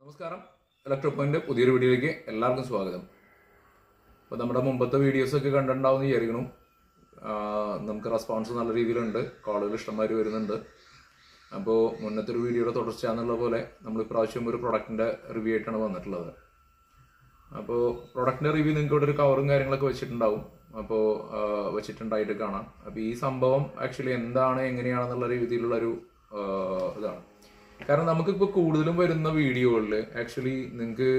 നമസ്കാരം, electro point പുതിയൊരു വീഡിയോയിലേക്ക് എല്ലാവർക്കും സ്വാഗതം. അപ്പോൾ നമ്മുടെ മുമ്പത്തെ വീഡിയോസൊക്കെ കണ്ടിട്ടുണ്ടാവും എന്ന് വിചാരിക്കണം. നമുക്ക് റെസ്പോൺസ് നല്ല രീതിയിലുണ്ട്, കോളുകൾ ഇഷ്ടംമാതിരി വരുന്നുണ്ട്. അപ്പോൾ മുന്നത്തെ ഒരു വീഡിയോയുടെ തുടർച്ചയാന്നുള്ള പോലെ നമ്മൾ ഇപ്രാവശ്യം ഒരു പ്രൊഡക്റ്റിൻ്റെ റിവ്യൂ ആയിട്ടാണ് വന്നിട്ടുള്ളത്. അപ്പോൾ പ്രൊഡക്റ്റിൻ്റെ റിവ്യൂ നിങ്ങൾക്ക് ഇവിടെ ഒരു കവറും കാര്യങ്ങളൊക്കെ വെച്ചിട്ടുണ്ടായിട്ട് കാണാം. അപ്പോൾ ഈ സംഭവം ആക്ച്വലി എന്താണ് എങ്ങനെയാണെന്നുള്ള രീതിയിലുള്ളൊരു ഇതാണ്. കാരണം നമുക്കിപ്പോൾ കൂടുതലും വരുന്ന വീഡിയോകളിൽ ആക്ച്വലി നിങ്ങൾക്ക്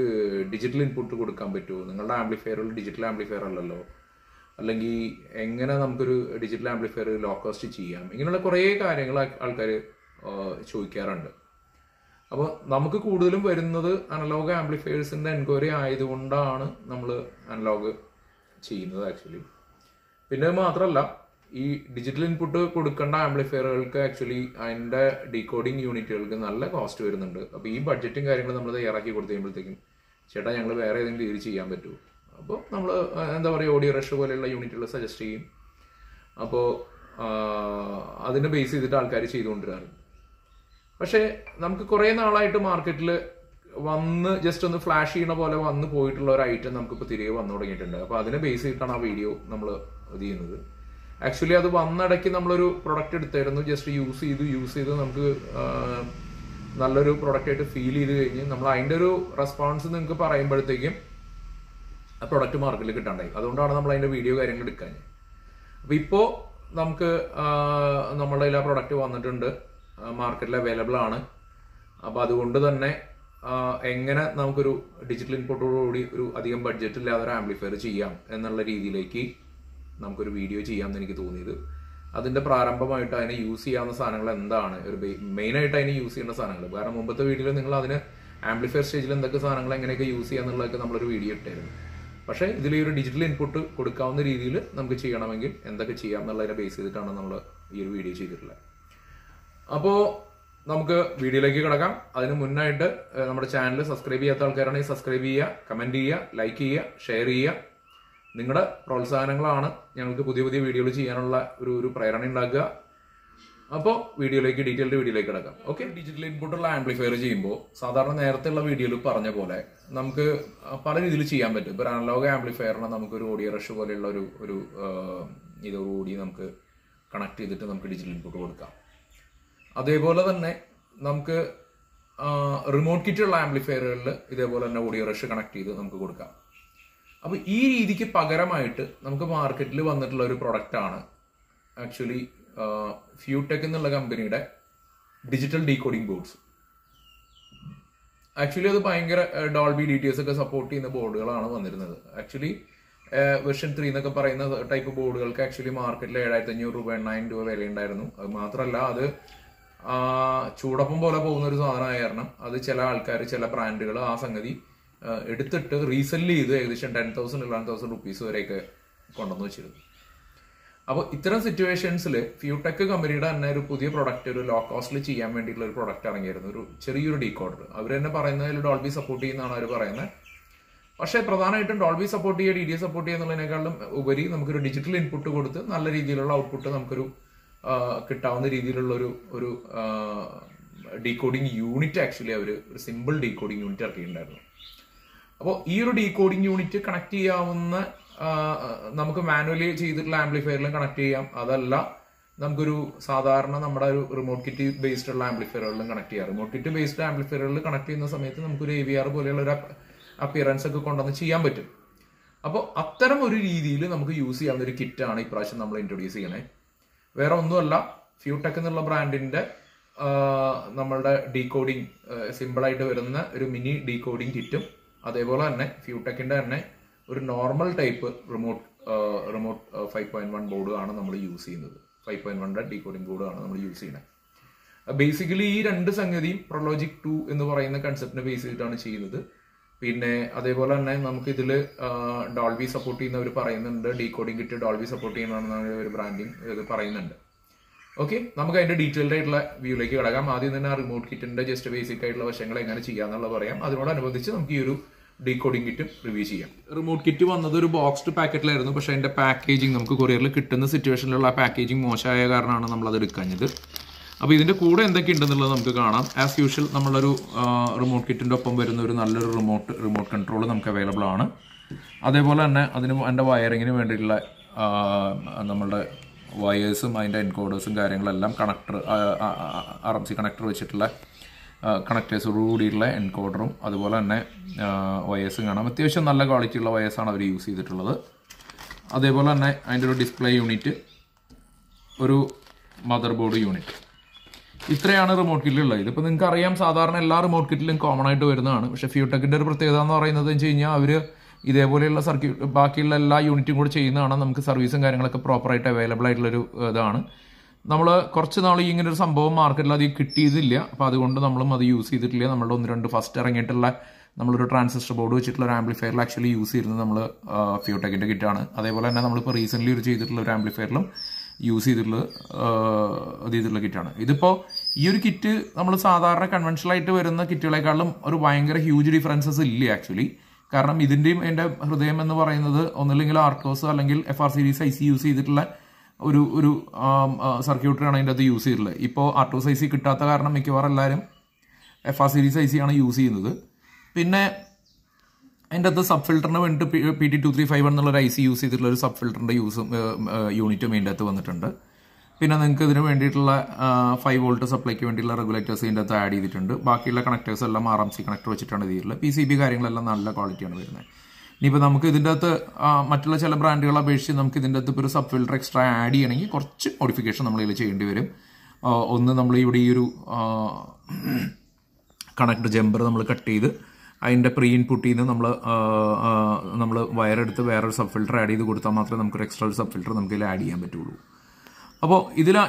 ഡിജിറ്റൽ ഇൻപുട്ട് കൊടുക്കാൻ പറ്റുമോ, നിങ്ങളുടെ ആംപ്ലിഫയറുകൾ ഡിജിറ്റൽ ആംപ്ലിഫയർ അല്ലല്ലോ, അല്ലെങ്കിൽ എങ്ങനെ നമുക്കൊരു ഡിജിറ്റൽ ആംപ്ലിഫയർ ലോ കോസ്റ്റ് ചെയ്യാം, ഇങ്ങനെയുള്ള കുറേ കാര്യങ്ങൾ ആൾക്കാർ ചോദിക്കാറുണ്ട്. അപ്പോൾ നമുക്ക് കൂടുതലും വരുന്നത് അനലോഗ് ആംപ്ലിഫയേഴ്സിൻ്റെ എൻക്വയറി ആയതുകൊണ്ടാണ് നമ്മൾ അനലോഗ് ചെയ്യുന്നത് ആക്ച്വലി. പിന്നെ മാത്രമല്ല, ഈ ഡിജിറ്റൽ ഇൻപുട്ട് കൊടുക്കേണ്ട ആംപ്ലിഫയറുകൾക്ക് ആക്ച്വലി അതിൻ്റെ ഡീകോഡിങ് യൂണിറ്റുകൾക്ക് നല്ല കോസ്റ്റ് വരുന്നുണ്ട്. അപ്പോൾ ഈ ബഡ്ജറ്റും കാര്യങ്ങളും നമ്മൾ തയ്യാറാക്കി കൊടുത്തു കഴിയുമ്പോഴത്തേക്കും ചേട്ടാ ഞങ്ങൾ വേറെ ഏതെങ്കിലും രീതിയിൽ ചെയ്യാൻ പറ്റുമോ, അപ്പോൾ നമ്മൾ എന്താ പറയുക ഓഡിയോ റഷ് പോലെയുള്ള യൂണിറ്റുകൾ സജസ്റ്റ് ചെയ്യും. അപ്പോൾ അതിനെ ബേസ് ചെയ്തിട്ട് ആൾക്കാർ ചെയ്തുകൊണ്ടിരാറ്. പക്ഷേ നമുക്ക് കുറേ നാളായിട്ട് മാർക്കറ്റിൽ വന്ന് ജസ്റ്റ് ഒന്ന് ഫ്ലാഷ് ചെയ്യണ പോലെ വന്ന് പോയിട്ടുള്ള ഒരു ഐറ്റം നമുക്കിപ്പോൾ തിരികെ വന്നു തുടങ്ങിയിട്ടുണ്ട്. അപ്പോൾ അതിനെ ബേസ് ചെയ്തിട്ടാണ് ആ വീഡിയോ നമ്മൾ ഇത് ചെയ്യുന്നത്. ആക്ച്വലി അത് വന്നിടയ്ക്ക് നമ്മളൊരു പ്രൊഡക്റ്റ് എടുത്തായിരുന്നു, ജസ്റ്റ് യൂസ് ചെയ്ത് നമുക്ക് നല്ലൊരു പ്രൊഡക്റ്റ് ആയിട്ട് ഫീൽ ചെയ്ത് കഴിഞ്ഞ് നമ്മൾ അതിൻ്റെ ഒരു റെസ്പോൺസ് നിങ്ങൾക്ക് പറയുമ്പോഴത്തേക്കും ആ പ്രൊഡക്റ്റ് മാർക്കറ്റിൽ കിട്ടാണ്ടായി. അതുകൊണ്ടാണ് നമ്മൾ അതിൻ്റെ വീഡിയോ കാര്യങ്ങൾ എടുക്കാൻ. അപ്പോൾ ഇപ്പോൾ നമുക്ക് നമ്മളുടെ കയ്യിൽ ആ പ്രൊഡക്റ്റ് വന്നിട്ടുണ്ട്, മാർക്കറ്റിൽ അവൈലബിൾ ആണ്. അപ്പോൾ അതുകൊണ്ട് തന്നെ എങ്ങനെ നമുക്കൊരു ഡിജിറ്റൽ ഇൻപുട്ടോടുകൂടി ഒരു അധികം ബഡ്ജറ്റ് ഇല്ലാതെ ഒരു ആംപ്ലിഫയർ ചെയ്യാം എന്നുള്ള രീതിയിലേക്ക് നമുക്കൊരു വീഡിയോ ചെയ്യാമെന്ന് എനിക്ക് തോന്നിയത്. അതിൻ്റെ പ്രാരംഭമായിട്ട് അതിനെ യൂസ് ചെയ്യാവുന്ന സാധനങ്ങൾ എന്താണ്, ഒരു മെയിനായിട്ട് അതിന് യൂസ് ചെയ്യേണ്ട സാധനങ്ങൾ. കാരണം മുമ്പത്തെ വീഡിയോയിൽ നിങ്ങൾ അതിന് ആംപ്ലിഫയർ സ്റ്റേജിൽ എന്തൊക്കെ സാധനങ്ങൾ എങ്ങനെയൊക്കെ യൂസ് ചെയ്യാന്നുള്ളതൊക്കെ നമ്മളൊരു വീഡിയോ ഇട്ടായിരുന്നു. പക്ഷേ ഇതിൽ ഈ ഒരു ഡിജിറ്റൽ ഇൻപുട്ട് കൊടുക്കാവുന്ന രീതിയിൽ നമുക്ക് ചെയ്യണമെങ്കിൽ എന്തൊക്കെ ചെയ്യാം എന്നുള്ളതിനെ ബേസ് ചെയ്തിട്ടാണ് നമ്മൾ ഈ ഒരു വീഡിയോ ചെയ്തിട്ടുള്ളത്. അപ്പോൾ നമുക്ക് വീഡിയോയിലേക്ക് കിടക്കാം. അതിന് മുന്നായിട്ട് നമ്മുടെ ചാനൽ സബ്സ്ക്രൈബ് ചെയ്യാത്ത ആൾക്കാരാണെങ്കിൽ സബ്സ്ക്രൈബ് ചെയ്യുക, കമൻറ്റ് ചെയ്യുക, ലൈക്ക് ചെയ്യുക, ഷെയർ ചെയ്യുക. നിങ്ങളുടെ പ്രോത്സാഹനങ്ങളാണ് ഞങ്ങൾക്ക് പുതിയ പുതിയ വീഡിയോകൾ ചെയ്യാനുള്ള ഒരു പ്രേരണ ഉണ്ടാക്കുക. അപ്പോൾ ഡീറ്റെയിൽഡ് വീഡിയോയിലേക്ക് കിടക്കാം. ഓക്കെ, ഡിജിറ്റൽ ഇൻപുട്ടുള്ള ആംപ്ലിഫയർ ചെയ്യുമ്പോൾ സാധാരണ നേരത്തെയുള്ള വീഡിയോയിൽ പറഞ്ഞ പോലെ നമുക്ക് പല രീതിയിൽ ചെയ്യാൻ പറ്റും. ഇപ്പോൾ അനലോഗ് ആംപ്ലിഫയറിനെ നമുക്കൊരു ഓഡിയോ റഷ് പോലെയുള്ള ഒരു ഇതോടുകൂടി നമുക്ക് കണക്ട് ചെയ്തിട്ട് നമുക്ക് ഡിജിറ്റൽ ഇൻപുട്ട് കൊടുക്കാം. അതേപോലെ തന്നെ നമുക്ക് റിമോട്ട് കിറ്റുള്ള ആംപ്ലിഫയറുകളിൽ ഇതേപോലെ തന്നെ ഓഡിയോ റഷ് കണക്ട് ചെയ്ത് നമുക്ക് കൊടുക്കാം. അപ്പോൾ ഈ രീതിക്ക് പകരമായിട്ട് നമുക്ക് മാർക്കറ്റിൽ വന്നിട്ടുള്ള ഒരു പ്രൊഡക്റ്റാണ് ആക്ച്വലി ഫ്യൂടെക് എന്നുള്ള കമ്പനിയുടെ ഡിജിറ്റൽ ഡീകോഡിംഗ് ബോർഡ്സ്. ആക്ച്വലി അത് ഭയങ്കര ഡോൾബി DTS ഒക്കെ സപ്പോർട്ട് ചെയ്യുന്ന ബോർഡുകളാണ് വന്നിരുന്നത്. ആക്ച്വലി വെർഷൻ 3 എന്നൊക്കെ പറയുന്ന ടൈപ്പ് ബോർഡുകൾക്ക് ആക്ച്വലി മാർക്കറ്റിൽ 7,500 രൂപ 8,000 രൂപ വിലയുണ്ടായിരുന്നു. അത് മാത്രമല്ല, അത് ചൂടപ്പം പോലെ പോകുന്ന ഒരു സാധനമായ കാരണം അത് ചില ആൾക്കാർ, ചില ബ്രാൻഡുകൾ ആ സംഗതി എടുത്തിട്ട് റീസെല് ചെയ്ത് ഏകദേശം 10,000 11,000 റുപ്പീസ് വരെയൊക്കെ കൊണ്ടുവന്ന് വെച്ചിരുന്നു. അപ്പോൾ ഇത്തരം സിറ്റുവേഷൻസിൽ ഫ്യൂടെക് കമ്പനിയുടെ തന്നെ ഒരു പുതിയ പ്രൊഡക്റ്റ്, ഒരു ലോ കോസ്റ്റിൽ ചെയ്യാൻ വേണ്ടിയിട്ടുള്ള ഒരു പ്രൊഡക്റ്റ് ഇറങ്ങിയായിരുന്നു, ഒരു ചെറിയൊരു ഡീകോഡർ. അവർ തന്നെ പറയുന്നതിൽ ഡോൾബി സപ്പോർട്ട് ചെയ്യുന്നതാണ് അവർ പറയുന്നത്. പക്ഷേ പ്രധാനമായിട്ടും ഡോൾബി സപ്പോർട്ട് ചെയ്യുക, DTS സപ്പോർട്ട് ചെയ്യുക എന്നുള്ളതിനേക്കാളും ഉപരി നമുക്കൊരു ഡിജിറ്റൽ ഇൻപുട്ട് കൊടുത്ത് നല്ല രീതിയിലുള്ള ഔട്ട്പുട്ട് നമുക്കൊരു കിട്ടാവുന്ന രീതിയിലുള്ള ഒരു ഡീകോഡിങ് യൂണിറ്റ് ആക്ച്വലി അവർ ഒരു സിമ്പിൾ ഡീകോഡിങ് യൂണിറ്റ് ഇറക്കിയിട്ടുണ്ടായിരുന്നു. അപ്പോൾ ഈ ഒരു ഡീകോഡിംഗ് യൂണിറ്റ് കണക്ട് ചെയ്യാവുന്ന, നമുക്ക് മാനുവലി ചെയ്തിട്ടുള്ള ആംപ്ലിഫയറിലും കണക്ട് ചെയ്യാം. അതല്ല, നമുക്കൊരു സാധാരണ നമ്മുടെ ഒരു റിമോട്ട് കിറ്റ് ബേസ്ഡ് ഉള്ള ആംപ്ലിഫയറുകളിലും കണക്ട് ചെയ്യാം. റിമോട്ട് കിറ്റ് ബേസ്ഡ് ആംപ്ലിഫയറുകളിൽ കണക്ട് ചെയ്യുന്ന സമയത്ത് നമുക്കൊരു AVR പോലെയുള്ള ഒരു അപ്പിയറൻസ് ഒക്കെ കൊണ്ടുവന്ന് ചെയ്യാൻ പറ്റും. അപ്പോൾ അത്തരം ഒരു രീതിയിൽ നമുക്ക് യൂസ് ചെയ്യാവുന്ന ഒരു കിറ്റാണ് ഇപ്രാവശ്യം നമ്മൾ ഇൻട്രൊഡ്യൂസ് ചെയ്യണേ. വേറെ ഒന്നുമല്ല, ഫ്യൂടെക് എന്നുള്ള ബ്രാൻഡിന്റെ നമ്മളുടെ ഡീകോഡിങ് സിമ്പിളായിട്ട് വരുന്ന ഒരു മിനി ഡീകോഡിംഗ് കിറ്റും, അതേപോലെ തന്നെ ഫ്യൂടെക്കിന്റെ തന്നെ ഒരു നോർമൽ ടൈപ്പ് റിമോട്ട് 5.1 ബോർഡാണ് നമ്മൾ യൂസ് ചെയ്യുന്നത്. 5.1 ഡീകോഡിംഗ് ബോർഡാണ് നമ്മൾ യൂസ് ചെയ്യുന്നത്. ബേസിക്കലി ഈ രണ്ട് സംഗതിയും PROLOGIC II എന്ന് പറയുന്ന കൺസെപ്റ്റിനെ ബേസ് ചെയ്തിട്ടാണ് ചെയ്യുന്നത്. പിന്നെ അതേപോലെ തന്നെ നമുക്ക് ഇതിൽ ഡോൾബി സപ്പോർട്ട് ചെയ്യുന്നവർ പറയുന്നുണ്ട്, ഡീകോഡിംഗ് കിറ്റ് ഡോൾബി സപ്പോർട്ട് ചെയ്യുന്നതാണ് ഒരു ബ്രാൻഡിങ് ഇത് പറയുന്നുണ്ട്. ഓക്കെ, നമുക്ക് അതിന്റെ ഡീറ്റെയിൽഡ് ആയിട്ടുള്ള വ്യൂയിലേക്ക് കിടക്കാം. ആദ്യം തന്നെ ആ റിമോട്ട് കിറ്റിന്റെ ജസ്റ്റ് ബേസിക് ആയിട്ടുള്ള വശങ്ങൾ എങ്ങനെ ചെയ്യാന്നുള്ളത് പറയാം. അതിനോടനുബന്ധിച്ച് നമുക്ക് ഈ ഒരു ഡീകോഡിംഗ് കിറ്റും റിവ്യൂ ചെയ്യാം. റിമോട്ട് കിറ്റ് വന്നത് ഒരു ബോക്സ്ഡ് പാക്കറ്റിലായിരുന്നു. പക്ഷേ അതിന്റെ പാക്കേജിങ് നമുക്ക് കൊറിയറിൽ കിട്ടുന്ന സിറ്റുവേഷനിലുള്ള ആ പാക്കേജിങ് മോശമായ കാരണമാണ് നമ്മൾ അത് എടുക്കാഞ്ഞത്. അപ്പോൾ ഇതിൻ്റെ കൂടെ എന്തൊക്കെ ഉണ്ടെന്നുള്ളത് നമുക്ക് കാണാം. ആസ് യൂഷ്വൽ നമ്മളൊരു റിമോട്ട് കിറ്റിൻ്റെ ഒപ്പം വരുന്ന ഒരു നല്ലൊരു റിമോട്ട് കൺട്രോൾ നമുക്ക് അവൈലബിൾ ആണ്. അതേപോലെ തന്നെ അതിൻ്റെ വയറിങ്ങിന് വേണ്ടിയിട്ടുള്ള നമ്മളുടെ വയേഴ്സും അതിൻ്റെ എൻകോഡേഴ്സും കാര്യങ്ങളെല്ലാം കണക്ടർ RMC കണക്ടർ വെച്ചിട്ടുള്ള കണക്ടേഴ്സോട് കൂടിയിട്ടുള്ള എൻകോഡറും അതുപോലെ തന്നെ വയേഴ്സും കാണാം. അത്യാവശ്യം നല്ല ക്വാളിറ്റിയുള്ള വയേഴ്സാണ് അവർ യൂസ് ചെയ്തിട്ടുള്ളത്. അതേപോലെ തന്നെ അതിൻ്റെ ഒരു ഡിസ്പ്ലേ യൂണിറ്റ്, ഒരു മദർ ബോർഡ് യൂണിറ്റ്, ഇത്രയാണ് റിമോട്ട് കിറ്റിലുള്ളത്. ഇതിപ്പോൾ നിങ്ങൾക്ക് അറിയാം, സാധാരണ എല്ലാ റിമോട്ട് കിറ്റിലും കോമൺ ആയിട്ട് വരുന്നതാണ്. പക്ഷേ ഫ്യൂടെക്കിൻ്റെ ഒരു പ്രത്യേകത എന്ന് പറയുന്നത് വെച്ച് കഴിഞ്ഞാൽ അവർ ഇതേപോലെയുള്ള ബാക്കിയുള്ള എല്ലാ യൂണിറ്റും കൂടി ചെയ്യുന്നതാണ്. നമുക്ക് സർവീസും കാര്യങ്ങളൊക്കെ പ്രോപ്പറായിട്ട് അവൈലബിൾ ആയിട്ടുള്ളൊരു ഇതാണ്. നമ്മൾ കുറച്ച് നാൾ ഇങ്ങനെ ഒരു സംഭവം മാർക്കറ്റിൽ അധികം കിട്ടിയതില്ല. അപ്പോൾ അതുകൊണ്ട് നമ്മളും അത് യൂസ് ചെയ്തിട്ടില്ല. നമ്മളുടെ 1-2 ഫസ്റ്റ് ഇറങ്ങിയിട്ടുള്ള നമ്മളൊരു ട്രാൻസിസ്റ്റർ ബോർഡ് വെച്ചിട്ടുള്ള ഒരു ആംപ്ലിഫയറിൽ ആക്ച്വലി യൂസ് ചെയ്യുന്നത് നമ്മൾ ഫ്യൂടെക്കിൻ്റെ കിറ്റാണ്. അതേപോലെ തന്നെ നമ്മളിപ്പോൾ റീസെൻ്റ്ലി ഒരു ചെയ്തിട്ടുള്ള ഒരു ആംപ്ലിഫയറിലും യൂസ് ചെയ്തിട്ടുള്ള കിറ്റാണ്. ഇതിപ്പോൾ ഈ ഒരു കിറ്റ് നമ്മൾ സാധാരണ കൺവെൻഷനലായിട്ട് വരുന്ന കിറ്റുകളെക്കാളും ഒരു ഭയങ്കര ഹ്യൂജ് ഡിഫറൻസസ് ഇല്ല ആക്ച്വലി. കാരണം ഇതിൻ്റെയും എൻ്റെ ഹൃദയം എന്ന് പറയുന്നത് ഒന്നില്ലെങ്കിൽ ആർട്ടോസ് അല്ലെങ്കിൽ FR സീരീസ് IC യൂസ് ചെയ്തിട്ടുള്ള ഒരു സർക്യൂട്ടറിയാണ് അതിൻ്റെ അത് യൂസ് ചെയ്തിട്ടുള്ളത്. ഇപ്പോൾ ആർട്ടോസ് IC കിട്ടാത്ത കാരണം മിക്കവാറും എല്ലാവരും FR സീരീസ് IC ആണ് യൂസ് ചെയ്യുന്നത്. പിന്നെ അതിൻ്റെ അകത്ത് സബ് ഫിൽറ്ററിന് വേണ്ടിയിട്ട് PT003-V1 എന്നുള്ളൊരു IC യൂസ് ചെയ്തിട്ടുള്ള ഒരു സബ് ഫിൽറ്ററിൻ്റെ യൂണിറ്റും ഇതിൻ്റെ അകത്ത് വന്നിട്ടുണ്ട്. പിന്നെ നിങ്ങൾക്ക് ഇതിന് വേണ്ടിയിട്ടുള്ള 5 വോൾട്ട് സപ്ലൈക്ക് വേണ്ടിയിട്ടുള്ള റെഗുലേറ്റേഴ്സ് ഇതിൻ്റെ അകത്ത് ആഡ് ചെയ്തിട്ടുണ്ട്. ബാക്കിയുള്ള കണക്ടേഴ്സ് എല്ലാം RMC കണക്ടർ വെച്ചിട്ടാണ് ചെയ്തിട്ടുള്ളത്. PCB കാര്യങ്ങളെല്ലാം നല്ല ക്വാളിറ്റിയാണ് വരുന്നത്. ഇനിയിപ്പോൾ നമുക്ക് ഇതിൻ്റെ അകത്ത് മറ്റുള്ള ചില ബ്രാൻഡുകളെ അപേക്ഷിച്ച് നമുക്ക് ഇതിൻ്റെ അകത്ത് ഇപ്പോൾ ഒരു സബ് ഫിൽറ്റർ എക്സ്ട്രാ ആഡ് ചെയ്യണമെങ്കിൽ കുറച്ച് മോഡിഫിക്കേഷൻ നമ്മളിതിൽ ചെയ്യേണ്ടി വരും. ഒന്ന്, നമ്മൾ ഇവിടെ ഈ ഒരു കണക്ടർ ജമ്പർ നമ്മൾ കട്ട് ചെയ്ത് അതിൻ്റെ പ്രീ ഇൻപുട്ടിൽ നിന്ന് നമ്മൾ വയറെടുത്ത് വേറൊരു സബ് ഫിൽറ്റർ ആഡ് ചെയ്ത് കൊടുത്താൽ മാത്രമേ നമുക്കൊരു എക്സ്ട്രാ ഒരു സബ് ഫിൽറ്റർ നമുക്ക് ഇതിൽ ആഡ് ചെയ്യാൻ പറ്റുള്ളൂ. അപ്പോൾ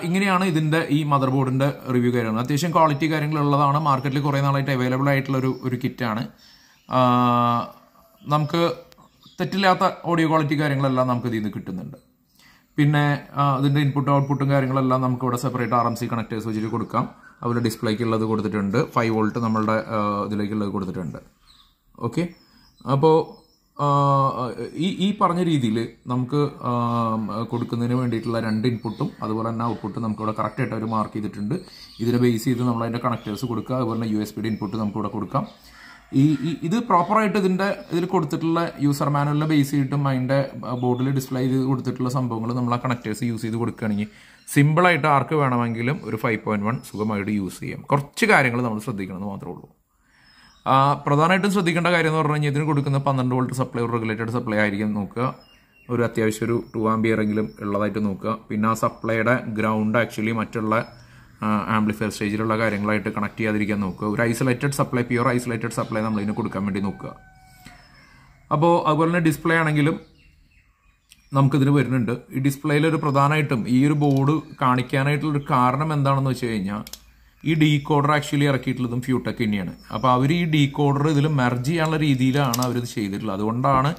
ഇങ്ങനെയാണ് ഇതിൻ്റെ ഈ മദർ ബോർഡിൻ്റെ റിവ്യൂ കാര്യങ്ങൾ. അത്യാവശ്യം ക്വാളിറ്റി കാര്യങ്ങളുള്ളതാണ്. മാർക്കറ്റിൽ കുറേ നാളായിട്ട് അവൈലബിൾ ആയിട്ടുള്ള ഒരു കിറ്റാണ്. നമുക്ക് തെറ്റില്ലാത്ത ഓഡിയോ ക്വാളിറ്റി കാര്യങ്ങളെല്ലാം നമുക്ക് ഇതിൽ നിന്ന് കിട്ടുന്നുണ്ട്. പിന്നെ അതിൻ്റെ ഇൻപുട്ടും ഔട്ട്പുട്ടും കാര്യങ്ങളെല്ലാം നമുക്ക് ഇവിടെ സെപ്പറേറ്റ് RMC കണക്ടേഴ്സ് വെച്ചിട്ട് കൊടുക്കാം. അതുപോലെ ഡിസ്പ്ലേക്കുള്ളത് കൊടുത്തിട്ടുണ്ട്. 5 വോൾട്ട് നമ്മളുടെ ഇതിലേക്കുള്ളത് കൊടുത്തിട്ടുണ്ട്. ഓക്കെ, അപ്പോൾ ഈ പറഞ്ഞ രീതിയിൽ നമുക്ക് കൊടുക്കുന്നതിന് വേണ്ടിയിട്ടുള്ള 2 ഇൻപുട്ടും അതുപോലെ തന്നെ ഔട്ട്പുട്ടും നമുക്കിവിടെ കറക്റ്റായിട്ട് അവർ മാർക്ക് ചെയ്തിട്ടുണ്ട്. ഇതിനെ ബേസ് ചെയ്ത് നമ്മൾ അതിൻ്റെ കണക്ടേഴ്സ് കൊടുക്കുക. അതുപോലെ തന്നെ USB ഇൻപുട്ട് നമുക്കിവിടെ കൊടുക്കാം. ഇത് പ്രോപ്പറായിട്ട് ഇതിൽ കൊടുത്തിട്ടുള്ള യൂസർ മാനുവലിനെ ബേസ് ചെയ്തിട്ടും അതിൻ്റെ ബോർഡിൽ ഡിസ്പ്ലേ ചെയ്ത് കൊടുത്തിട്ടുള്ള സംഭവങ്ങൾ നമ്മൾ ആ കണക്ടേഴ്സ് യൂസ് ചെയ്ത് കൊടുക്കുകയാണെങ്കിൽ സിമ്പിളായിട്ട് ആർക്ക് വേണമെങ്കിലും ഒരു 5.1 സുഖമായിട്ട് യൂസ് ചെയ്യാം. കുറച്ച് കാര്യങ്ങൾ നമ്മൾ ശ്രദ്ധിക്കണമെന്ന് മാത്രമേ ഉള്ളൂ. പ്രധാനമായിട്ടും ശ്രദ്ധിക്കേണ്ട കാര്യം എന്ന് പറഞ്ഞു കഴിഞ്ഞാൽ ഇതിന് കൊടുക്കുന്ന 12 വോൾട്ട് സപ്ലൈ ഒരു റെഗുലേറ്റഡ് സപ്ലൈ ആയിരിക്കും നോക്കുക. ഒരു അത്യാവശ്യം ഒരു 2 ആംപിയറെങ്കിലും ഉള്ളതായിട്ട് നോക്കുക. പിന്നെ ആ സപ്ലൈയുടെ ഗ്രൗണ്ട് ആക്ച്വലി മറ്റുള്ള ആംപ്ലിഫയർ സ്റ്റേജിലുള്ള കാര്യങ്ങളായിട്ട് കണക്ട് ചെയ്യാതിരിക്കാൻ നോക്കുക. ഒരു isolated supply, pure isolated supply നമ്മളിതിന് കൊടുക്കാൻ വേണ്ടി നോക്കുക. അപ്പോൾ അതുപോലെ തന്നെ ഡിസ്പ്ലേ ആണെങ്കിലും നമുക്കിതിന് വരുന്നുണ്ട്. ഈ ഡിസ്പ്ലേയിൽ ഒരു പ്രധാനമായിട്ടും ഈ ഒരു ബോർഡ് കാണിക്കാനായിട്ടുള്ളൊരു കാരണം എന്താണെന്ന് വെച്ച് കഴിഞ്ഞാൽ ഈ ഡീകോഡർ ആക്ച്വലി ഇറക്കിയിട്ടുള്ളതും ഫ്യൂടെക് തന്നെയാണ്. അപ്പോൾ അവർ ഈ ഡീകോഡർ ഇതിൽ മെർജ് ചെയ്യാനുള്ള രീതിയിലാണ് അവരിത് ചെയ്തിട്ടുള്ളത്. അതുകൊണ്ടാണ്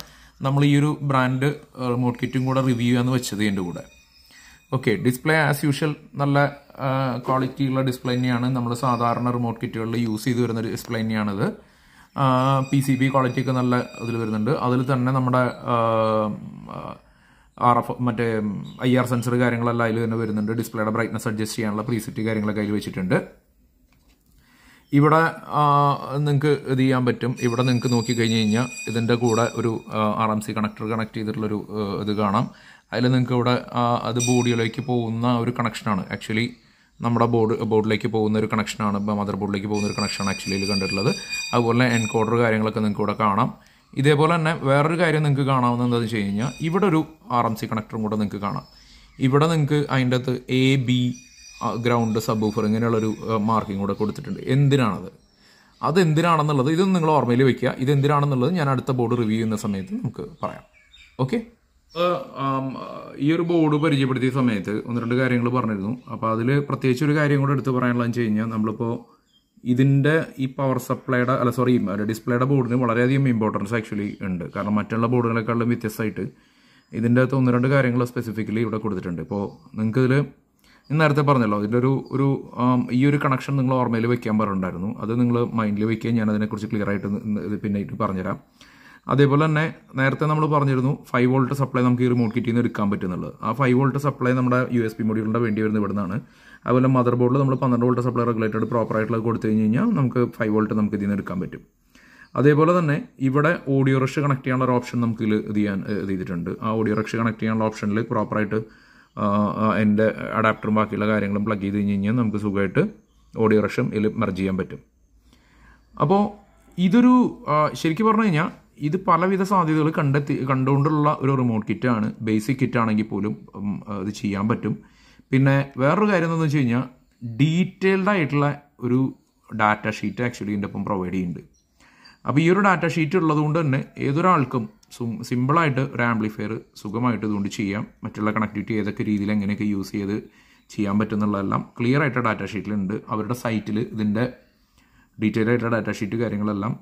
നമ്മൾ ഈ ഒരു ബ്രാൻഡ് റിമോട്ട് കിറ്റും കൂടെ റിവ്യൂ ചെയ്യാന്ന് വെച്ചത് എൻ്റെ കൂടെ. ഓക്കെ, ഡിസ്പ്ലേ ആസ് യൂഷ്വൽ നല്ല ക്വാളിറ്റി ഉള്ള ഡിസ്പ്ലേ തന്നെയാണ്. നമ്മൾ സാധാരണ റിമോട്ട് കിറ്റുകളിൽ യൂസ് ചെയ്ത് വരുന്ന ഡിസ്പ്ലേ തന്നെയാണിത്. PCB ക്വാളിറ്റി ഒക്കെ നല്ല ഇതിൽ വരുന്നുണ്ട്. അതിൽ തന്നെ നമ്മുടെ RF മറ്റേ IR സെൻസർ കാര്യങ്ങളെല്ലാം അതിൽ തന്നെ വരുന്നുണ്ട്. ഡിസ്പ്ലേയുടെ ബ്രൈറ്റ്നസ് അഡ്ജസ്റ്റ് ചെയ്യാനുള്ള പ്രീസെറ്റ് കാര്യങ്ങളൊക്കെ അതിൽ വെച്ചിട്ടുണ്ട്. ഇവിടെ നിങ്ങൾക്ക് ഇത് ചെയ്യാൻ പറ്റും. ഇവിടെ നിങ്ങൾക്ക് നോക്കിക്കഴിഞ്ഞ് കഴിഞ്ഞാൽ ഇതിൻ്റെ കൂടെ ഒരു RMC കണക്ടർ കണക്ട് ചെയ്തിട്ടുള്ളൊരു ഇത് കാണാം. അതിൽ നിങ്ങൾക്ക് ഇവിടെ അത് ബോഡിയിലേക്ക് പോകുന്ന ഒരു കണക്ഷനാണ്. ആക്ച്വലി നമ്മുടെ ബോർഡിലേക്ക് പോകുന്ന ഒരു കണക്ഷനാണ്, മദർ ബോർഡിലേക്ക് പോകുന്ന ഒരു കണക്ഷനാണ് ആക്ച്വലി ഇതിൽ കണ്ടിട്ടുള്ളത്. അതുപോലെ എൻകോഡർ കാര്യങ്ങളൊക്കെ നിങ്ങൾക്ക് ഇവിടെ കാണാം. ഇതേപോലെ തന്നെ വേറൊരു കാര്യം നിങ്ങൾക്ക് കാണാവുന്നത് എന്താണെന്ന് വെച്ച് കഴിഞ്ഞാൽ ഇവിടെ ഒരു RMC കണക്ടറും കൂടെ നിങ്ങൾക്ക് കാണാം. ഇവിടെ നിങ്ങൾക്ക് അതിൻ്റെ അകത്ത് AB ഗ്രൗണ്ട് സബ്വൂഫർ ഇങ്ങനെയുള്ളൊരു മാർക്കിംഗ് കൂടെ കൊടുത്തിട്ടുണ്ട്. അതെന്തിനാണെന്നുള്ളത് ഇതൊന്നും നിങ്ങൾ ഓർമ്മയിൽ വെക്കുക. ഇതെന്തിനാണെന്നുള്ളത് ഞാൻ അടുത്ത ബോർഡ് റിവ്യൂ ചെയ്യുന്ന സമയത്ത് നമുക്ക് പറയാം. ഓക്കെ, ഈ ഒരു ബോർഡ് പരിചയപ്പെടുത്തിയ സമയത്ത് 1-2 കാര്യങ്ങൾ പറഞ്ഞിരുന്നു. അപ്പോൾ അതിൽ പ്രത്യേകിച്ച് ഒരു കാര്യം കൂടെ എടുത്ത് പറയാനുള്ളതെന്ന് വെച്ച് കഴിഞ്ഞാൽ നമ്മളിപ്പോൾ ഇതിൻ്റെ ഈ പവർ സപ്ലൈയുടെ ഡിസ്പ്ലേയുടെ ബോർഡിന് വളരെയധികം ഇമ്പോർട്ടൻസ് ആക്ച്വലി ഉണ്ട്. കാരണം മറ്റുള്ള ബോർഡുകളെക്കാളും വ്യത്യസ്തമായിട്ട് ഇതിൻ്റെ അകത്ത് 1-2 കാര്യങ്ങൾ സ്പെസിഫിക്കലി ഇവിടെ കൊടുത്തിട്ടുണ്ട്. ഇപ്പോൾ നിങ്ങൾക്ക് ഇതിൽ നേരത്തെ പറഞ്ഞല്ലോ, ഇതിൻ്റെ ഈ ഒരു കണക്ഷൻ നിങ്ങൾ ഓർമ്മയിൽ വെക്കാൻ പറഞ്ഞിട്ടുണ്ടായിരുന്നു. അത് നിങ്ങൾ മൈൻഡിൽ വെക്കുക. ഞാൻ അതിനെക്കുറിച്ച് ക്ലിയർ ആയിട്ട് പിന്നീട് പറഞ്ഞുതരാം. അതേപോലെ തന്നെ നേരത്തെ നമ്മൾ പറഞ്ഞിരുന്നു 5 വോൾട്ട് സപ്ലൈ നമുക്ക് ഈ റിമോട്ട് കിറ്റിൽ നിന്ന് എടുക്കാൻ പറ്റുന്നുള്ളത്. ആ 5 വോൾട്ട് സപ്ലൈ നമ്മുടെ USB മൊഡ്യൂളിൻ്റെ വേണ്ടി വരുന്നത് ഇവിടെ നിന്നാണ്. അതുപോലെ മദർ ബോർഡിൽ നമ്മൾ 12 വോൾട്ട് സപ്ലൈ റെഗുലേറ്റഡ് പ്രോപ്പറായിട്ടുള്ളത് കൊടുത്തു കഴിഞ്ഞ് കഴിഞ്ഞാൽ നമുക്ക് 5 വോൾട്ട് നമുക്ക് ഇതിൽ നിന്ന് എടുക്കാൻ പറ്റും. അതേപോലെ തന്നെ ഇവിടെ ഓഡിയോ റഷ് കണക്ട് ചെയ്യാനുള്ള ഒരു ഓപ്ഷൻ നമുക്ക് ഇത് ചെയ്തിട്ടുണ്ട്. ആ ഓഡിയോ റഷ് കണക്ട് ചെയ്യാനുള്ള ഓപ്ഷനിൽ പ്രോപ്പറായിട്ട് എൻ്റെ അഡാപ്റ്ററും ബാക്കിയുള്ള കാര്യങ്ങളും പ്ലഗ് ചെയ്ത് കഴിഞ്ഞ് കഴിഞ്ഞാൽ നമുക്ക് സുഖമായിട്ട് ഓഡിയോ റഷും ഇതിൽ മെർജ് ചെയ്യാൻ പറ്റും. അപ്പോൾ ഇതൊരു ശരിക്കും പറഞ്ഞു കഴിഞ്ഞാൽ ഇത് പലവിധ സാധ്യതകൾ കണ്ടുകൊണ്ടുള്ള ഒരു റിമോട്ട് കിറ്റാണ്. ബേസിക് കിറ്റാണെങ്കിൽ പോലും ഇത് ചെയ്യാൻ പറ്റും. പിന്നെ വേറൊരു കാര്യം എന്താണെന്ന് വെച്ച് കഴിഞ്ഞാൽ ഡീറ്റെയിൽഡ് ആയിട്ടുള്ള ഒരു ഡാറ്റ ഷീറ്റ് ആക്ച്വലി ഇതിൻ്റെ ഒപ്പം പ്രൊവൈഡ് ചെയ്യുന്നുണ്ട്. അപ്പോൾ ഈ ഒരു ഡാറ്റ ഷീറ്റ് ഉള്ളതുകൊണ്ട് തന്നെ ഏതൊരാൾക്കും സിമ്പിളായിട്ട് ഒരു ആംപ്ലിഫയർ സുഖമായിട്ട് ഇതുകൊണ്ട് ചെയ്യാം. മറ്റുള്ള കണക്ടിവിറ്റി ഏതൊക്കെ രീതിയിൽ എങ്ങനെയൊക്കെ യൂസ് ചെയ്ത് ചെയ്യാൻ പറ്റുന്നുള്ളതെല്ലാം ക്ലിയർ ആയിട്ട് ഡാറ്റ ഷീറ്റിലുണ്ട്. അവരുടെ സൈറ്റിൽ ഇതിൻ്റെ ഡീറ്റെയിൽ ആയിട്ടുള്ള ഡാറ്റ ഷീറ്റ് കാര്യങ്ങളെല്ലാം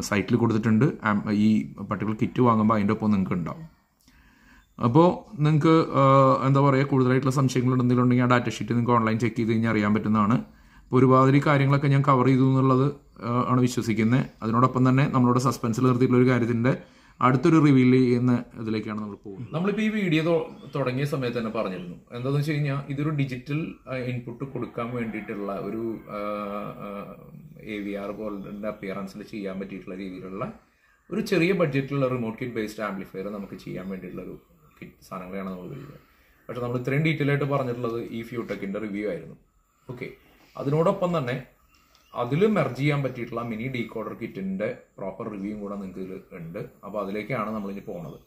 സൈറ്റിൽ കൊടുത്തിട്ടുണ്ട്. ഈ പർട്ടിക്കുലർ കിറ്റ് വാങ്ങുമ്പോൾ അതിൻ്റെ ഒപ്പം നിങ്ങൾക്ക് ഉണ്ടാവും. അപ്പോൾ നിങ്ങൾക്ക് എന്താ പറയുക, കൂടുതലായിട്ടുള്ള സംശയങ്ങൾ എന്തെങ്കിലുണ്ടെങ്കിൽ ആ ഡാറ്റ ഷീറ്റ് നിങ്ങൾക്ക് ഓൺലൈൻ ചെക്ക് ചെയ്ത് കഴിഞ്ഞാൽ അറിയാൻ പറ്റുന്നതാണ്. അപ്പോൾ ഒരുപാട് കാര്യങ്ങളൊക്കെ ഞാൻ കവർ ചെയ്തു എന്നുള്ളത് ആണ് വിശ്വസിക്കുന്നത്. അതിനോടൊപ്പം തന്നെ നമ്മളോട് സസ്പെൻസിൽ നിർത്തിയിട്ടുള്ള ഒരു കാര്യത്തിൻ്റെ അടുത്തൊരു റിവീൽ ചെയ്യുന്ന ഇതിലേക്കാണ് നമ്മൾ പോകുന്നത്. നമ്മളിപ്പോൾ ഈ വീഡിയോ തുടങ്ങിയ സമയത്ത് തന്നെ പറഞ്ഞിരുന്നു എന്താണെന്ന് വെച്ച് കഴിഞ്ഞാൽ ഇതൊരു ഡിജിറ്റൽ ഇൻപുട്ട് കൊടുക്കാൻ വേണ്ടിയിട്ടുള്ള ഒരു AVR പോലുള്ള അപ്പിയറൻസിൽ ചെയ്യാൻ പറ്റിയിട്ടുള്ള രീതിയിലുള്ള ഒരു ചെറിയ ബഡ്ജറ്റിലുള്ള റിമോട്ട് കിറ്റ് ബേസ്ഡ് ആംപ്ലിഫയർ നമുക്ക് ചെയ്യാൻ വേണ്ടിയിട്ടുള്ള ഒരു കിറ്റ് സാധനങ്ങളാണ് നമ്മൾ വരുന്നത്. പക്ഷെ നമ്മൾ ഇത്രയും ഡീറ്റെയിൽ ആയിട്ട് പറഞ്ഞിട്ടുള്ളത് ഈ ഫ്യൂടെക്കിൻ്റെ റിവ്യൂ ആയിരുന്നു. ഓക്കെ, അതിനോടൊപ്പം തന്നെ അതിൽ മെർജ് ചെയ്യാൻ പറ്റിയിട്ടുള്ള മിനി ഡീകോഡർ കിറ്റിൻ്റെ പ്രോപ്പർ റിവ്യൂവും കൂടെ നിങ്ങൾക്ക് ഇതിൽ ഉണ്ട്. അപ്പോൾ അതിലേക്കാണ് നമ്മളിനി പോകുന്നത്.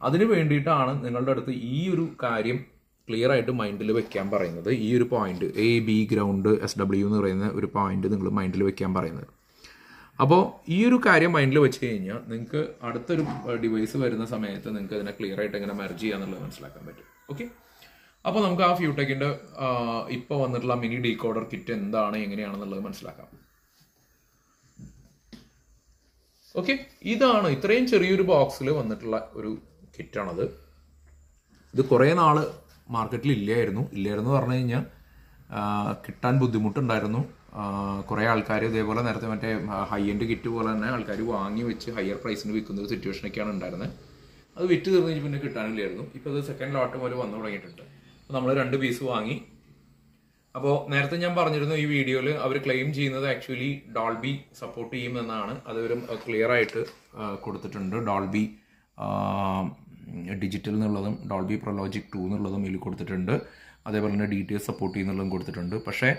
അതിന് വേണ്ടിയിട്ടാണ് നിങ്ങളുടെ അടുത്ത് ഈ ഒരു കാര്യം ക്ലിയർ ആയിട്ട് മൈൻഡിൽ വെക്കാൻ പറയുന്നത്. ഈ ഒരു പോയിന്റ് AB ഗ്രൗണ്ട് SW എന്ന് പറയുന്ന ഒരു പോയിന്റ് നിങ്ങൾ മൈൻഡിൽ വെക്കാൻ പറയുന്നത്. അപ്പോൾ ഈ ഒരു കാര്യം മൈൻഡിൽ വെച്ച് കഴിഞ്ഞാൽ നിങ്ങൾക്ക് അടുത്തൊരു ഡിവൈസ് വരുന്ന സമയത്ത് നിങ്ങൾക്ക് അതിനെ ക്ലിയർ ആയിട്ട് എങ്ങനെ മെർജ് ചെയ്യാന്നുള്ളത് മനസ്സിലാക്കാൻ പറ്റും. ഓക്കെ, അപ്പോൾ നമുക്ക് ആ ഫ്യൂടെക്കിൻ്റെ ഇപ്പോൾ വന്നിട്ടുള്ള മിനി ഡീകോഡർ കിറ്റ് എന്താണ് എങ്ങനെയാണെന്നുള്ളത് മനസ്സിലാക്കാം. ഓക്കെ, ഇതാണ് ഇത്രയും ചെറിയൊരു ബോക്സിൽ വന്നിട്ടുള്ള ഒരു കിറ്റാണത്. ഇത് കുറേ നാൾ മാർക്കറ്റിൽ ഇല്ലായിരുന്നു പറഞ്ഞു കഴിഞ്ഞാൽ കിട്ടാൻ ബുദ്ധിമുട്ടുണ്ടായിരുന്നു. കുറേ ആൾക്കാർ ഇതേപോലെ നേരത്തെ മറ്റേ ഹൈ എൻഡ് കിറ്റ് പോലെ തന്നെ ആൾക്കാർ വാങ്ങി വെച്ച് ഹയർ പ്രൈസിന് വിൽക്കുന്ന ഒരു സിറ്റുവേഷനൊക്കെയാണ് ഉണ്ടായിരുന്നത്. അത് വിറ്റ് തീർന്നു കഴിഞ്ഞാൽ പിന്നെ കിട്ടാനില്ലായിരുന്നു. ഇപ്പോൾ അത് സെക്കൻഡ് ലോട്ട് പോലെ വന്നു തുടങ്ങിയിട്ടുണ്ട്. അപ്പോൾ നമ്മൾ 2 പീസ് വാങ്ങി. അപ്പോൾ നേരത്തെ ഞാൻ പറഞ്ഞിരുന്നു ഈ വീഡിയോയിൽ അവർ ക്ലെയിം ചെയ്യുന്നത് ആക്ച്വലി ഡോൾബി സപ്പോർട്ട് ചെയ്യുമെന്നാണ്. അതൊരു ക്ലിയർ ആയിട്ട് കൊടുത്തിട്ടുണ്ട്. ഡോൾബി ഡിജിറ്റൽ എന്നുള്ളതും ഡോൾബി PROLOGIC II എന്നുള്ളതും ഇതിൽ കൊടുത്തിട്ടുണ്ട്. അതേപോലെ തന്നെ DTS സപ്പോർട്ട് ചെയ്യുന്നുള്ളതും കൊടുത്തിട്ടുണ്ട്. പക്ഷേ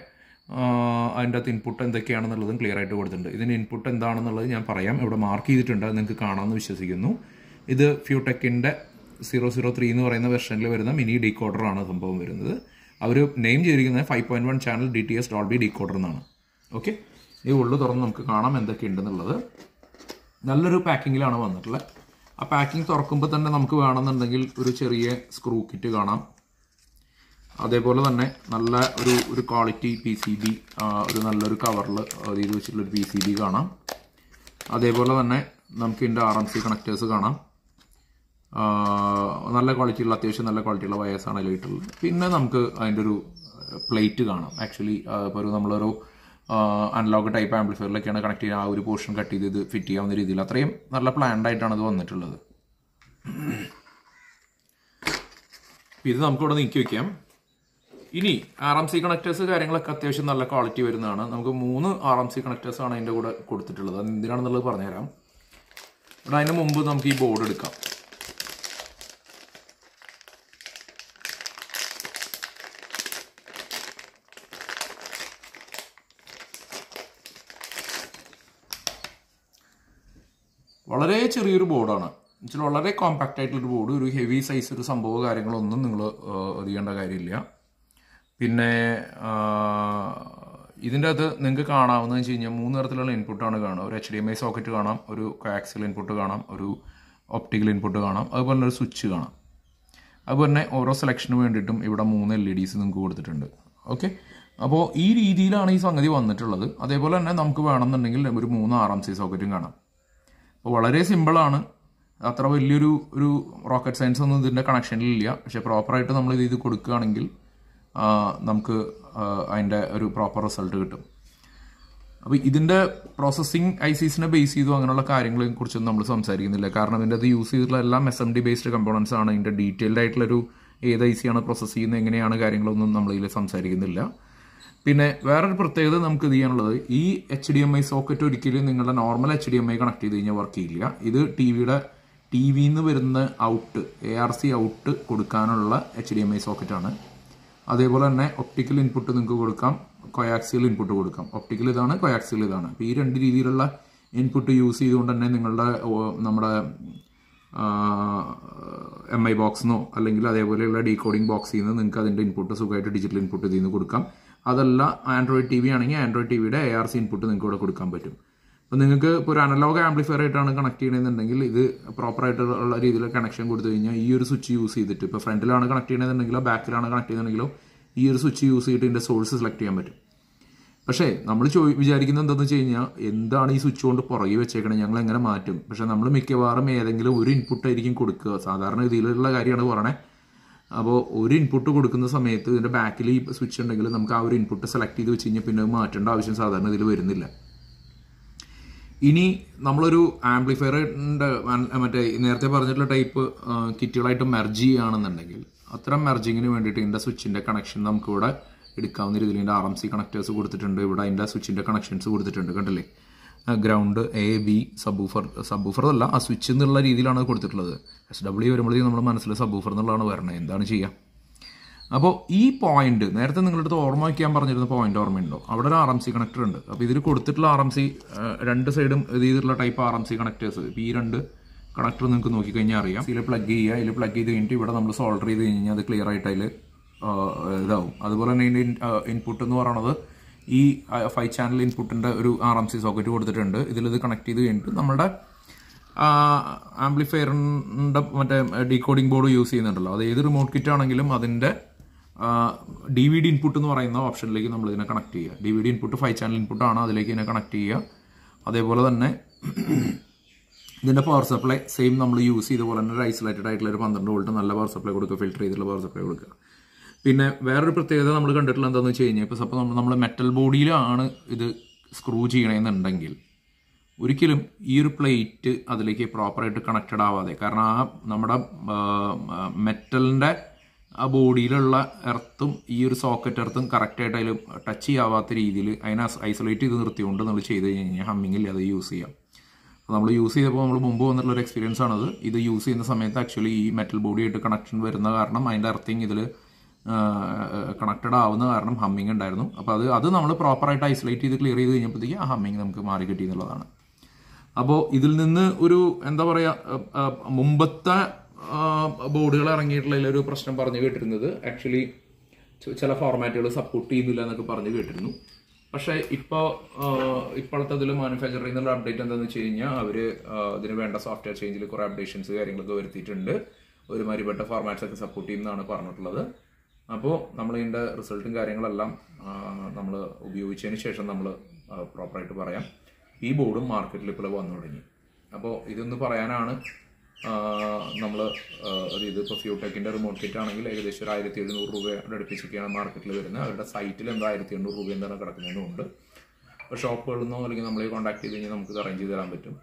അതിൻ്റെ അകത്ത് ഇൻപുട്ട് എന്തൊക്കെയാണെന്നുള്ളതും ക്ലിയർ ആയിട്ട് കൊടുത്തിട്ടുണ്ട്. ഇതിന് ഇൻപുട്ട് എന്താണെന്നുള്ളത് ഞാൻ പറയാം. ഇവിടെ മാർക്ക് ചെയ്തിട്ടുണ്ട്, അത് നിങ്ങൾക്ക് കാണാമെന്ന് വിശ്വസിക്കുന്നു. ഇത് ഫ്യൂടെക്കിൻ്റെ 003 എന്ന് പറയുന്ന വെർഷനിൽ വരുന്ന മിനി ഡീകോഡറാണ് സംഭവം വരുന്നത്. അവർ നെയിം ചെയ്തിരിക്കുന്നത് 5.1 ചാനൽ DTS ഡോൾബി ഡീകോഡർ എന്നാണ്. ഓക്കെ, ഈ ഉള്ളു തുറന്ന് നമുക്ക് കാണാം എന്തൊക്കെയുണ്ടെന്നുള്ളത്. നല്ലൊരു പാക്കിങ്ങിലാണ് വന്നിട്ടുള്ളത്. ആ പാക്കിംഗ് തുറക്കുമ്പോൾ തന്നെ നമുക്ക് വേണമെന്നുണ്ടെങ്കിൽ ഒരു ചെറിയ സ്ക്രൂ കിറ്റ് കാണാം. അതേപോലെ തന്നെ നല്ല ഒരു ക്വാളിറ്റി PCB, ഒരു നല്ലൊരു കവറിൽ ചെയ്ത് വെച്ചിട്ടുള്ളൊരു PCB കാണാം. അതേപോലെ തന്നെ നമുക്ക് ഇതിൻ്റെ RMC കണക്റ്റേഴ്സ് കാണാം. നല്ല ക്വാളിറ്റിയുള്ള അത്യാവശ്യം നല്ല ക്വാളിറ്റിയുള്ള വയേഴ്സാണ് അതിലായിട്ടുള്ളത്. പിന്നെ നമുക്ക് അതിൻ്റെ ഒരു പ്ലേറ്റ് കാണാം. ആക്ച്വലി ഇപ്പോൾ നമ്മളൊരു അനലോഗ് ടൈപ്പ് ആംപ്ലിഫയറിലൊക്കെയാണ് കണക്ട് ചെയ്യുക. ആ ഒരു പോർഷൻ കട്ട് ചെയ്ത് ഇത് ഫിറ്റ് ചെയ്യാവുന്ന രീതിയിൽ അത്രയും നല്ല പ്ലാൻഡ് ആയിട്ടാണ് ഇത് വന്നിട്ടുള്ളത്. ഇത് നമുക്കിവിടെ നീക്കി വയ്ക്കാം. ഇനി RMC കണക്റ്റേഴ്സ് കാര്യങ്ങളൊക്കെ അത്യാവശ്യം നല്ല ക്വാളിറ്റി വരുന്നതാണ്. നമുക്ക് 3 RMC കണക്റ്റേഴ്സാണ് അതിൻ്റെ കൂടെ കൊടുത്തിട്ടുള്ളത്. അത് എന്തിനാണെന്നുള്ളത് പറഞ്ഞുതരാം. ഇവിടെ അതിന് മുമ്പ് നമുക്ക് ഈ ബോർഡ് എടുക്കാം. വളരെ ചെറിയൊരു ബോർഡാണ്. എന്നുവെച്ചാൽ വളരെ കോമ്പാക്റ്റ് ആയിട്ടുള്ളൊരു ബോർഡ്. ഒരു ഹെവി സൈസ് ഒരു സംഭവ കാര്യങ്ങളൊന്നും നിങ്ങൾ ചെയ്യേണ്ട കാര്യമില്ല. പിന്നെ ഇതിൻ്റെ അകത്ത് നിങ്ങൾക്ക് കാണാവുന്നതെന്ന് വെച്ച് കഴിഞ്ഞാൽ 3 തരത്തിലുള്ള ഇൻപുട്ടാണ് കാണുക. ഒരു HDMI സോക്കറ്റ് കാണാം, ഒരു കോയാക്സിയൽ ഇൻപുട്ട് കാണാം, ഒരു ഒപ്റ്റിക്കൽ ഇൻപുട്ട് കാണാം, അതുപോലെ തന്നെ ഒരു സ്വിച്ച് കാണാം. അതുപോലെ തന്നെ ഓരോ സെലക്ഷന് വേണ്ടിയിട്ടും ഇവിടെ 3 LEDs നിങ്ങൾക്ക് കൊടുത്തിട്ടുണ്ട്. ഓക്കെ, അപ്പോൾ ഈ രീതിയിലാണ് ഈ സംഗതി വന്നിട്ടുള്ളത്. അതേപോലെ തന്നെ നമുക്ക് വേണമെന്നുണ്ടെങ്കിൽ ഒരു 3 RMC സോക്കറ്റും കാണാം. അപ്പോൾ വളരെ സിമ്പിളാണ്. അത്ര വലിയൊരു റോക്കറ്റ് സയൻസ് ഒന്നും ഇതിൻ്റെ കണക്ഷനിലില്ല. പക്ഷേ പ്രോപ്പറായിട്ട് നമ്മൾ ഇത് കൊടുക്കുകയാണെങ്കിൽ നമുക്ക് അതിൻ്റെ ഒരു പ്രോപ്പർ റിസൾട്ട് കിട്ടും. അപ്പോൾ ഇതിൻ്റെ പ്രോസസ്സിംഗ് ഐസീസിനെ ബേസ് ചെയ്തു അങ്ങനെയുള്ള കാര്യങ്ങളെ കുറിച്ചൊന്നും നമ്മൾ സംസാരിക്കുന്നില്ല. കാരണം ഇതിൻ്റെ അത് യൂസ് ചെയ്തിട്ടുള്ള എല്ലാം SMD ബേസ്ഡ് കമ്പോണൻസ് ആണ്. ഇതിൻ്റെ ഡീറ്റെയിൽഡ് ആയിട്ടുള്ളൊരു ഏത് ഐസിയാണ് പ്രോസസ്സ് ചെയ്യുന്നത്, എങ്ങനെയാണ് കാര്യങ്ങളൊന്നും നമ്മളിതിൽ സംസാരിക്കുന്നില്ല. പിന്നെ വേറൊരു പ്രത്യേകത നമുക്ക് ഇത് ചെയ്യാനുള്ളത്, ഈ HDMI സോക്കറ്റ് ഒരിക്കലും നിങ്ങളുടെ നോർമൽ HDMI കണക്ട് ചെയ്ത് കഴിഞ്ഞാൽ വർക്ക് ചെയ്യില്ല. ഇത് ടിവിയിൽ നിന്ന് വരുന്ന ഔട്ട്, ARC ഔട്ട് കൊടുക്കാനുള്ള HDMI സോക്കറ്റാണ്. അതേപോലെ തന്നെ ഒപ്റ്റിക്കൽ ഇൻപുട്ട് നിങ്ങൾക്ക് കൊടുക്കാം, കൊയാക്സിയൽ ഇൻപുട്ട് കൊടുക്കാം. ഒപ്റ്റിക്കൽ ഇതാണ്, കൊയാക്സിയൽ ഇതാണ്. അപ്പോൾ ഈ രണ്ട് രീതിയിലുള്ള ഇൻപുട്ട് യൂസ് ചെയ്തുകൊണ്ട് തന്നെ നമ്മുടെ MI ബോക്സിന്നോ അല്ലെങ്കിൽ അതേപോലെയുള്ള ഡീകോഡിംഗ് ബോക്സിൽ നിന്ന് നിങ്ങൾക്ക് അതിൻ്റെ ഇൻപുട്ട് സുഖമായിട്ട് ഡിജിറ്റൽ ഇൻപുട്ട് ഇതിൽ നിന്ന് കൊടുക്കാം. അതല്ല ആൻഡ്രോയിഡ് TV ആണെങ്കിൽ ആൻഡ്രോയിഡ് TVയുടെ ARC ഇൻപുട്ട് നിങ്ങൾക്ക് ഇവിടെ കൊടുക്കാൻ പറ്റും. അപ്പോൾ നിങ്ങൾക്ക് ഇപ്പോൾ ഒരു അനലോഗ് ആംപ്ലിഫയർ ആയിട്ടാണ് കണക്ട് ചെയ്യണമെന്നുണ്ടെങ്കിൽ ഇത് പ്രോപ്പറായിട്ടുള്ള രീതിയിൽ കണക്ഷൻ കൊടുത്തു കഴിഞ്ഞാൽ ഈ ഒരു സ്വിച്ച് യൂസ് ചെയ്തിട്ട്, ഇപ്പോൾ ഫ്രണ്ടിലാണ് കണക്ട് ചെയ്യണമെന്നുണ്ടെങ്കിലോ ബാക്കിലാണ് കണക്ട് ചെയ്യുന്നുണ്ടെങ്കിലോ ഈ ഒരു സ്വിച്ച് യൂസ് ചെയ്തിട്ട് ഇതിൻ്റെ സോഴ്സ് സെലക്ട് ചെയ്യാൻ പറ്റും. പക്ഷേ നമ്മൾ വിചാരിക്കുന്നത് എന്താണെന്ന് വെച്ച് കഴിഞ്ഞാൽ, എന്താണ് ഈ സ്വിച്ച് കൊണ്ട് പുറകെ വെച്ചേക്കണേ, ഞങ്ങൾ എങ്ങനെ മാറ്റും? പക്ഷേ നമ്മൾ മിക്കവാറും ഏതെങ്കിലും ഒരു ഇൻപുട്ട് ആയിരിക്കും കൊടുക്കുക. സാധാരണ രീതിയിലുള്ള കാര്യമാണ് പറയണേ. അപ്പോൾ ഒരു ഇൻപുട്ട് കൊടുക്കുന്ന സമയത്ത് ഇതിൻ്റെ ബാക്കിൽ ഈ സ്വിച്ച് ഉണ്ടെങ്കിൽ നമുക്ക് ആ ഒരു ഇൻപുട്ട് സെലക്ട് ചെയ്ത് വെച്ച് കഴിഞ്ഞാൽ പിന്നെ മാറ്റേണ്ട ആവശ്യം സാധാരണ ഇതിൽ വരുന്നില്ല. ഇനി നമ്മളൊരു ആംപ്ലിഫയറിൻ്റെ മറ്റേ നേരത്തെ പറഞ്ഞിട്ടുള്ള ടൈപ്പ് കിറ്റുകളായിട്ട് മെർജ് ചെയ്യുകയാണെന്നുണ്ടെങ്കിൽ, അത്തരം മെർജിങ്ങിന് വേണ്ടിയിട്ട് ഇതിൻ്റെ സ്വിച്ചിൻ്റെ കണക്ഷൻ നമുക്കിവിടെ എടുക്കാവുന്ന രീതിയിൽ ഇതിൻ്റെ RMC കണക്ടേഴ്സ് കൊടുത്തിട്ടുണ്ട്. ഇവിടെ അതിൻ്റെ സ്വിച്ചിൻ്റെ കണക്ഷൻസ് കൊടുത്തിട്ടുണ്ട്, കണ്ടില്ലേ? ഗ്രൗണ്ട്, AB, സബ്ബൂഫർ അല്ല, ആ സ്വിച്ച് എന്നുള്ള രീതിയിലാണ് കൊടുത്തിട്ടുള്ളത്. SW വരുമ്പോഴത്തേക്കും നമ്മുടെ മനസ്സിൽ സബ്ബൂഫർ എന്നുള്ളതാണ് വരണത്. എന്താണ് ചെയ്യുക? അപ്പോൾ ഈ പോയിന്റ് നേരത്തെ നിങ്ങളുടെ അടുത്ത് ഓർമ്മ വയ്ക്കാൻ പറഞ്ഞിരുന്ന പോയിന്റ് ഓർമ്മയുണ്ടോ? അവിടെ ഒരു RMC കണക്ടർ ഉണ്ട്. അപ്പോൾ ഇതിൽ കൊടുത്തിട്ടുള്ള RMC രണ്ട് സൈഡും ഇത് ചെയ്തിട്ടുള്ള ടൈപ്പ് RMC കണക്ടേഴ്സ്, ഈ രണ്ട് കണക്ടർ നിങ്ങൾക്ക് നോക്കിക്കഴിഞ്ഞാൽ അറിയാം. ഇതിൽ പ്ലഗ് ചെയ്യുക, ഇതിൽ പ്ലഗ് ചെയ്ത് കഴിഞ്ഞിട്ട് ഇവിടെ നമ്മൾ സോൾഡർ ചെയ്ത് കഴിഞ്ഞാൽ അത് ക്ലിയർ ആയിട്ട് അതിൽ ഇതാവും. അതുപോലെ തന്നെ ഇതിൻ്റെ ഇൻപുട്ട് എന്ന് പറയുന്നത് ഈ 5 ചാനൽ ഇൻപുട്ടിൻ്റെ ഒരു RMC സോക്കറ്റ് കൊടുത്തിട്ടുണ്ട്. ഇതിലിത് കണക്ട് ചെയ്ത് കഴിഞ്ഞിട്ട് നമ്മുടെ ആംപ്ലിഫയറിൻ്റെ മറ്റേ ഡീകോഡിംഗ് ബോർഡ് യൂസ് ചെയ്യുന്നുണ്ടല്ലോ, അത് ഏത് റിമോട്ട് കിറ്റ് ആണെങ്കിലും അതിൻ്റെ DVD ഇൻപുട്ട് എന്ന് പറയുന്ന ഓപ്ഷനിലേക്ക് നമ്മൾ ഇതിനെ കണക്ട് ചെയ്യുക. DVD ഇൻപുട്ട് 5 ചാനൽ ഇൻപുട്ടാണ്, അതിലേക്ക് ഇതിനെ കണക്ട് ചെയ്യുക. അതേപോലെ തന്നെ ഇതിൻ്റെ പവർ സപ്ലൈ സെയിം നമ്മൾ യൂസ് ചെയ്ത പോലെ തന്നെ ഒരു ഐസൊലേറ്റഡ് ആയിട്ടുള്ള ഒരു 12 വോൾട്ട് നല്ല പവർ സപ്ലൈ കൊടുക്കുക, ഫിൽറ്റർ ചെയ്തിട്ടുള്ള പവർ സപ്ലൈ കൊടുക്കുക. പിന്നെ വേറൊരു പ്രത്യേകത നമ്മൾ കണ്ടിട്ടുള്ള എന്താണെന്ന് വെച്ച് കഴിഞ്ഞാൽ, ഇപ്പോൾ സപ്പോൾ നമ്മൾ മെറ്റൽ ബോഡിയിലാണ് ഇത് സ്ക്രൂ ചെയ്യണമെന്നുണ്ടെങ്കിൽ ഒരിക്കലും ഈ ഒരു പ്ലേറ്റ് അതിലേക്ക് പ്രോപ്പറായിട്ട് കണക്റ്റഡ് ആവാതെ, കാരണം ആ നമ്മുടെ മെറ്റലിൻ്റെ ആ ബോഡിയിലുള്ള എർത്തും ഈ ഒരു സോക്കറ്റ് എർത്തും കറക്റ്റായിട്ട് അതിൽ ടച്ച് ചെയ്യാവാത്ത രീതിയിൽ അതിനെ ഐസൊലേറ്റ് ചെയ്ത് നിർത്തിക്കൊണ്ട് നമ്മൾ ചെയ്ത് കഴിഞ്ഞാൽ ഹമ്മിങ് ഇല്ലാതെ യൂസ് ചെയ്യാം. അപ്പോൾ നമ്മൾ യൂസ് ചെയ്തപ്പോൾ നമ്മൾ മുമ്പ് വന്നിട്ടുള്ളൊരു എക്സ്പീരിയൻസ് ആണത്. ഇത് യൂസ് ചെയ്യുന്ന സമയത്ത് ആക്ച്വലി ഈ മെറ്റൽ ബോഡിയായിട്ട് കണക്ഷൻ വരുന്ന കാരണം അതിൻ്റെ എർത്തിങ് ഇതിൽ കണക്റ്റഡ് ആവുന്ന കാരണം ഹമ്മിങ് ഉണ്ടായിരുന്നു. അപ്പോൾ അത് നമ്മൾ പ്രോപ്പറായിട്ട് ഐസൊലേറ്റ് ചെയ്ത് ക്ലിയർ ചെയ്ത് കഴിഞ്ഞപ്പോഴത്തേക്ക് ആ ഹമ്മിങ് നമുക്ക് മാറി കിട്ടി എന്നുള്ളതാണ്. അപ്പോൾ ഇതിൽ നിന്ന് ഒരു എന്താ പറയുക, മുമ്പത്തെ ബോർഡുകൾ ഇറങ്ങിയിട്ടുള്ളതിലൊരു പ്രശ്നം പറഞ്ഞു കേട്ടിരുന്നത് ആക്ച്വലി ചില ഫോർമാറ്റുകൾ സപ്പോർട്ട് ചെയ്യുന്നില്ല എന്നൊക്കെ പറഞ്ഞു കേട്ടിരുന്നു. പക്ഷേ ഇപ്പോഴത്തെ ഇതിൽ മാനുഫാക്ചറിൽ നിന്നുള്ള അപ്ഡേറ്റ് എന്താണെന്ന് വെച്ച് കഴിഞ്ഞാൽ അവർ ഇതിന് വേണ്ട സോഫ്റ്റ്വെയർ ചേഞ്ചിൽ കുറേ അപ്ഡേഷൻസ് കാര്യങ്ങളൊക്കെ വരുത്തിയിട്ടുണ്ട്. ഒരുമാതിരിപ്പെട്ട ഫോർമാറ്റ്സ് ഒക്കെ സപ്പോർട്ട് ചെയ്യുന്നതാണ് പറഞ്ഞിട്ടുള്ളത്. അപ്പോൾ നമ്മൾ ഇതിൻ്റെ റിസൾട്ടും കാര്യങ്ങളെല്ലാം നമ്മൾ ഉപയോഗിച്ചതിന് ശേഷം നമ്മൾ പ്രോപ്പറായിട്ട് പറയാം. ഈ ബോർഡും മാർക്കറ്റിൽ ഇപ്പോൾ വന്നു തുടങ്ങി. അപ്പോൾ ഇതൊന്ന് പറയാനാണ് നമ്മൾ ഇത് ഇപ്പോൾ ഫ്യൂടെക്കിൻ്റെ റിമോട്ട് കിറ്റ് ആണെങ്കിൽ ഏകദേശം ഒരു 1700 രൂപയുടെ അടുപ്പിച്ചൊക്കെയാണ് മാർക്കറ്റിൽ വരുന്നത്. അവരുടെ സൈറ്റിൽ എന്താ 1800 രൂപ എന്താണ് കിടക്കുന്നതുകൊണ്ട് ഇപ്പോൾ ഷോപ്പുകളിൽ നിന്നോ അല്ലെങ്കിൽ നമ്മളെ കോൺടാക്ട് ചെയ്ത് കഴിഞ്ഞാൽ നമുക്ക് അറേഞ്ച് ചെയ്ത് തരാൻ പറ്റും.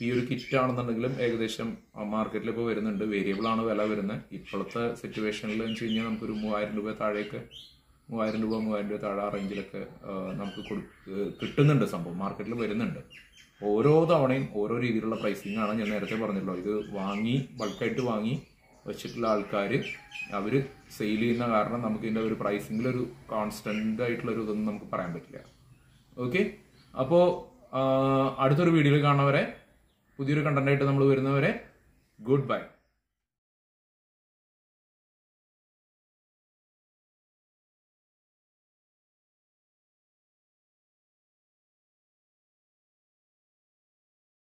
ഈ ഒരു കിറ്റ് ആണെന്നുണ്ടെങ്കിലും ഏകദേശം മാർക്കറ്റിൽ ഇപ്പോൾ വരുന്നുണ്ട്. വേരിയബിൾ ആണ് വില വരുന്നത്. ഇപ്പോഴത്തെ സിറ്റുവേഷനിൽ എന്ന് വെച്ച് കഴിഞ്ഞാൽ നമുക്കൊരു 3000 രൂപ താഴേക്ക് 3000 രൂപ താഴെ ആ റേഞ്ചിലൊക്കെ നമുക്ക് കിട്ടുന്നുണ്ട്. സംഭവം മാർക്കറ്റിൽ വരുന്നുണ്ട്. ഓരോ തവണയും ഓരോ രീതിയിലുള്ള പ്രൈസിംഗ് ആണ്. ഞാൻ നേരത്തെ പറഞ്ഞല്ലോ, ഇത് ബൾക്കായിട്ട് വാങ്ങി വെച്ചിട്ടുള്ള ആൾക്കാർ അവർ സെയിൽ ചെയ്യുന്ന കാരണം നമുക്ക് ഇതിൻ്റെ ഒരു പ്രൈസിങ്ങിലൊരു കോൺസ്റ്റൻ്റ് ആയിട്ടുള്ളൊരു ഇതൊന്നും നമുക്ക് പറയാൻ പറ്റില്ല. ഓക്കെ, അപ്പോൾ അടുത്തൊരു വീഡിയോയിൽ കാണുന്നവരെ, പുതിയൊരു കണ്ടന്റായിട്ട് നമ്മൾ വരുന്നവരെ, ഗുഡ് ബൈ.